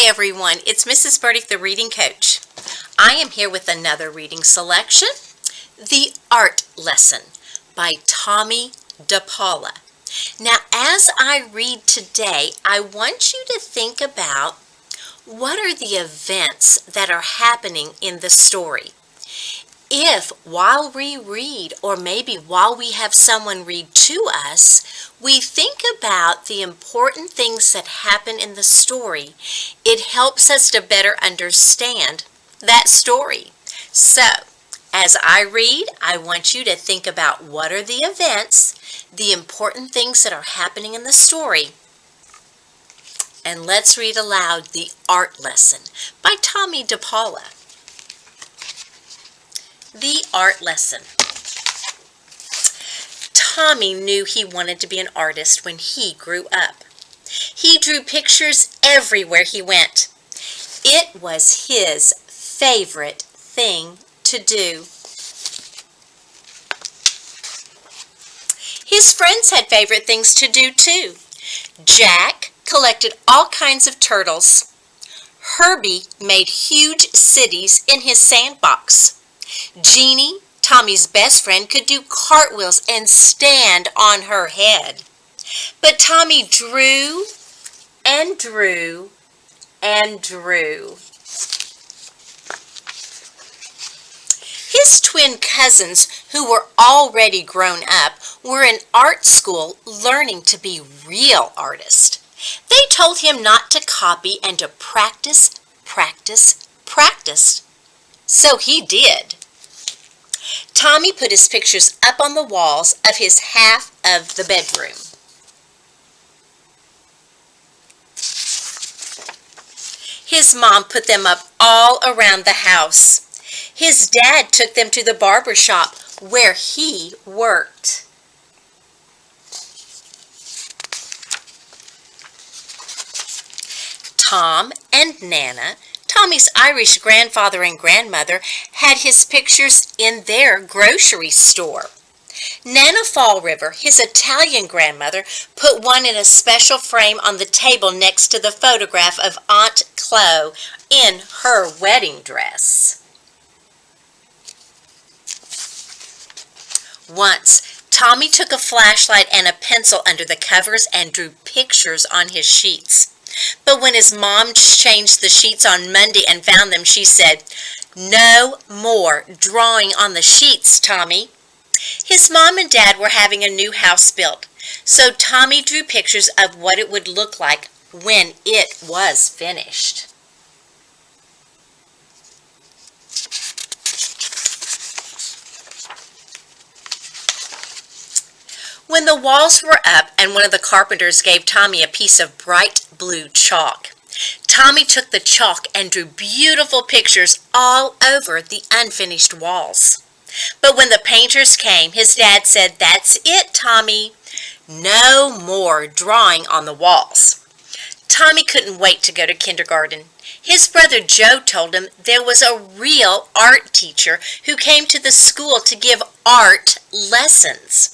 Hi everyone, it's Mrs. Burdick, the reading coach. I am here with another reading selection, The Art Lesson by Tomie dePaola. Now as I read today, I want you to think about what are the events that are happening in the story. If while we read, or maybe while we have someone read to us, we think about the important things that happen in the story, it helps us to better understand that story. So, as I read, I want you to think about what are the events, the important things that are happening in the story. And let's read aloud The Art Lesson by Tomie dePaola. The Art Lesson. Tomie knew he wanted to be an artist when he grew up. He drew pictures everywhere he went. It was his favorite thing to do. His friends had favorite things to do too. Jack collected all kinds of turtles. Herbie made huge cities in his sandbox. Jeannie, Tommie's best friend, could do cartwheels and stand on her head. But Tomie drew and drew and drew. His twin cousins, who were already grown up, were in art school learning to be real artists. They told him not to copy and to practice, practice, practice. So he did. Tomie put his pictures up on the walls of his half of the bedroom. His mom put them up all around the house. His dad took them to the barber shop where he worked. Tom and Nana, Tommie's Irish grandfather and grandmother, had his pictures in their grocery store. Nana Fall River, his Italian grandmother, put one in a special frame on the table next to the photograph of Aunt Chloe in her wedding dress. Once, Tomie took a flashlight and a pencil under the covers and drew pictures on his sheets. But when his mom changed the sheets on Monday and found them, she said, "No more drawing on the sheets, Tomie." His mom and dad were having a new house built, so Tomie drew pictures of what it would look like when it was finished. When the walls were up and one of the carpenters gave Tomie a piece of bright blue chalk, Tomie took the chalk and drew beautiful pictures all over the unfinished walls. But when the painters came, his dad said, "That's it, Tomie. No more drawing on the walls." Tomie couldn't wait to go to kindergarten. His brother Joe told him there was a real art teacher who came to the school to give art lessons.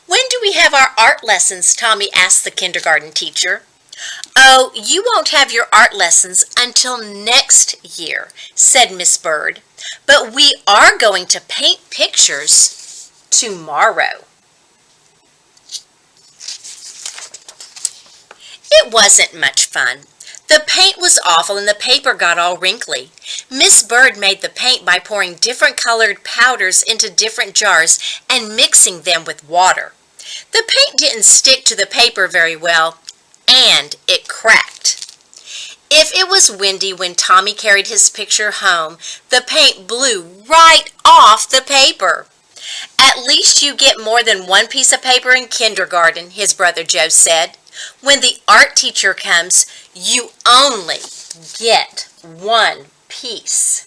"When do we have our art lessons?" Tomie asked the kindergarten teacher. "Oh, you won't have your art lessons until next year," said Miss Bird. "But we are going to paint pictures tomorrow." It wasn't much fun. The paint was awful and the paper got all wrinkly. Miss Bird made the paint by pouring different colored powders into different jars and mixing them with water. The paint didn't stick to the paper very well, and it cracked. If it was windy when Tomie carried his picture home, the paint blew right off the paper. "At least you get more than one piece of paper in kindergarten," his brother Joe said. "When the art teacher comes, you only get one piece."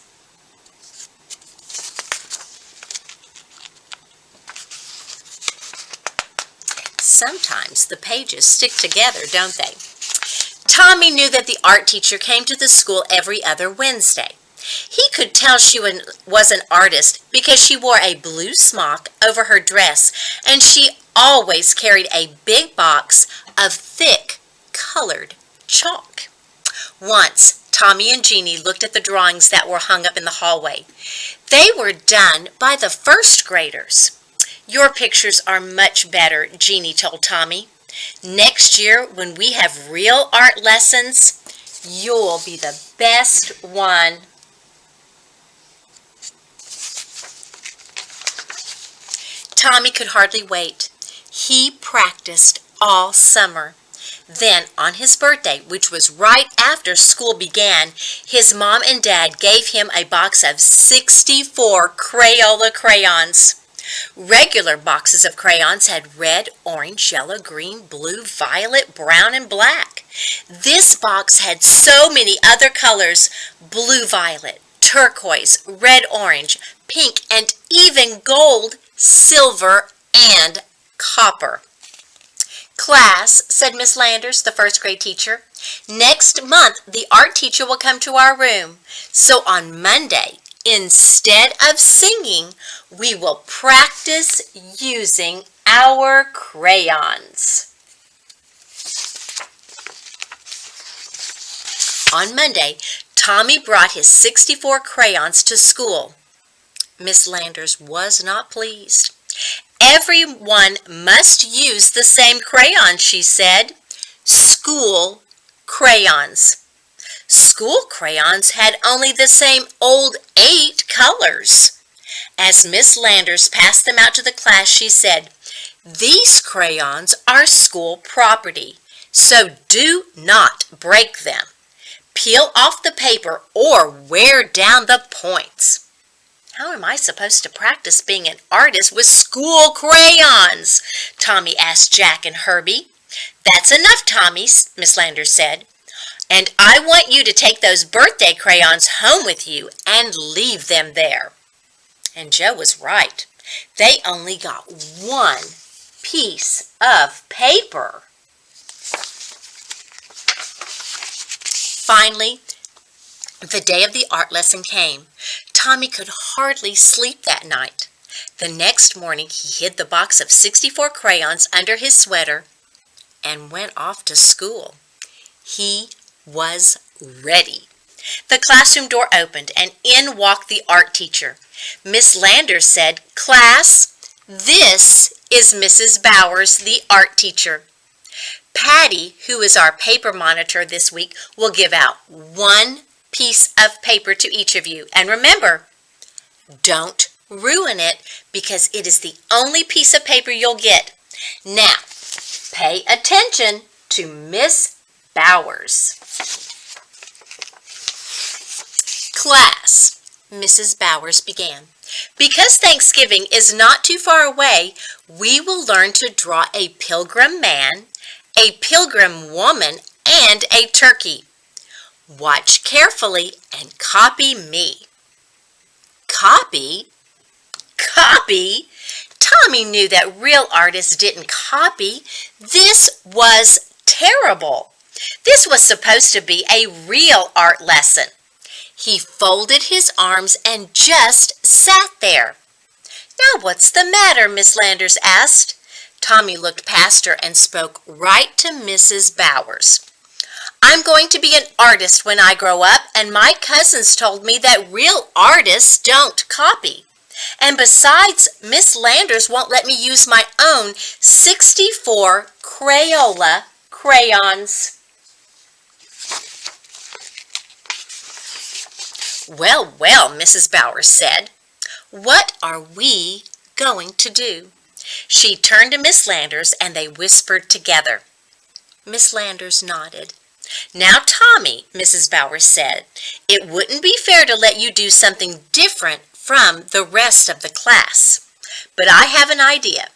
Sometimes the pages stick together, don't they? Tomie knew that the art teacher came to the school every other Wednesday. He could tell she was an artist because she wore a blue smock over her dress, and she always carried a big box of thick colored chalk. Once, Tomie and Jeannie looked at the drawings that were hung up in the hallway. They were done by the first graders. "Your pictures are much better," Jeannie told Tomie. "Next year, when we have real art lessons, you'll be the best one." Tomie could hardly wait. He practiced all summer. Then, on his birthday, which was right after school began, his mom and dad gave him a box of 64 Crayola crayons. Regular boxes of crayons had red, orange, yellow, green, blue, violet, brown, and black. This box had so many other colors: blue-violet, turquoise, red-orange, pink, and even gold, silver, and copper. "Class," said Miss Landers, the first grade teacher, "next month the art teacher will come to our room. So on Monday, instead of singing, we will practice using our crayons." On Monday, Tomie brought his 64 crayons to school. Miss Landers was not pleased. "Everyone must use the same crayons," she said. "School crayons." School crayons had only the same old 8 colors. As Miss Landers passed them out to the class, she said, "These crayons are school property, so do not break them. Peel off the paper or wear down the points." "How am I supposed to practice being an artist with school crayons?" Tomie asked Jack and Herbie. "That's enough, Tomie," Miss Landers said. "And I want you to take those birthday crayons home with you and leave them there." And Joe was right. They only got 1 piece of paper. Finally, the day of the art lesson came. Tomie could hardly sleep that night. The next morning he hid the box of 64 crayons under his sweater and went off to school. He was ready. The classroom door opened and in walked the art teacher. Miss Landers said, "Class, this is Mrs. Bowers, the art teacher. Patty, who is our paper monitor this week, will give out 1 piece of paper to each of you. And remember, don't ruin it because it is the only piece of paper you'll get. Now, pay attention to Miss Bowers." "Class," Mrs. Bowers began, "because Thanksgiving is not too far away, we will learn to draw a pilgrim man, a pilgrim woman, and a turkey. Watch carefully and copy me." Copy? Copy? Tomie knew that real artists didn't copy. This was terrible. This was supposed to be a real art lesson. He folded his arms and just sat there. "Now what's the matter?" Miss Landers asked. Tomie looked past her and spoke right to Mrs. Bowers. "I'm going to be an artist when I grow up, and my cousins told me that real artists don't copy. And besides, Miss Landers won't let me use my own 64 Crayola crayons." "Well, well," Mrs. Bowers said, "what are we going to do?" She turned to Miss Landers and they whispered together. Miss Landers nodded. "Now, Tomie," Mrs. Bowers said, "it wouldn't be fair to let you do something different from the rest of the class. But I have an idea.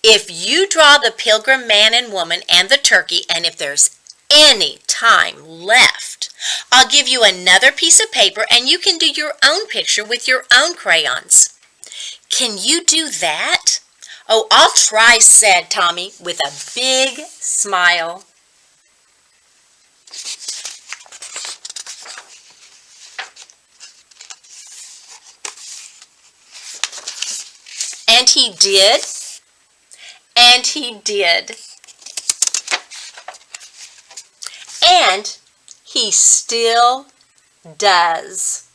If you draw the pilgrim man and woman and the turkey, and if there's any time left, I'll give you another piece of paper and you can do your own picture with your own crayons. Can you do that?" "Oh, I'll try," said Tomie with a big smile. And he did, and he did. And He still does.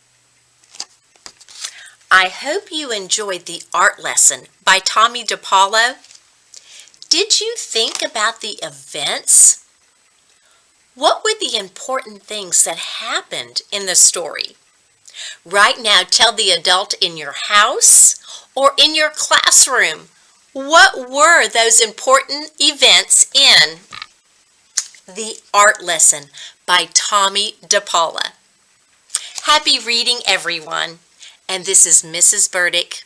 I hope you enjoyed the art lesson by Tomie dePaola. Did you think about the events? What were the important things that happened in the story? Right now, tell the adult in your house or in your classroom, what were those important events in the art lesson by Tomie dePaola? Happy reading, everyone. And this is Mrs. Burdick,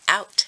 out.